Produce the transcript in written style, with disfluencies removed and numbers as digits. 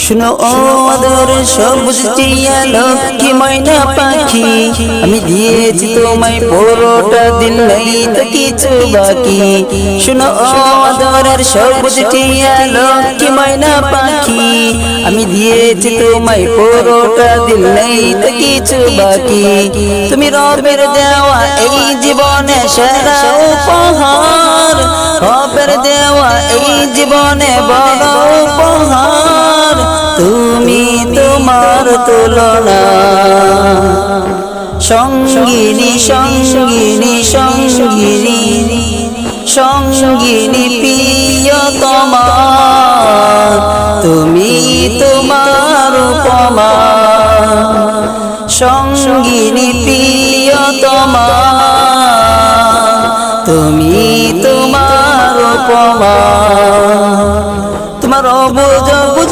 শুনো ও আদরের সবুজ টিয়া লক্ষ্মী ময়না পাখি, আমি দিয়েছি তোমায় পুরোটা দিল, নেই তো কিছু বাকি। শুনো ও আদরের সবুজ টিয়া লক্ষ্মী ময়না পাখি, আমি দিয়েছি তোমায় পুরোটা দিল, নেই তো কিছু বাকি। তুমি রবের দেওয়া এই জীবনে সেরা উপহার, রবের দেওয়া এই জীবনে বড় উপহার। তুমি তোমার তুলনা সঙ্গিনী সঙ্গিনী সঙ্গিনী সঙ্গিনী প্রিয়তমা, তুমি তোমার উপমা। সঙ্গিনী প্রিয়তমা, তুমি তোমার উপমা। তোমার অবুঝ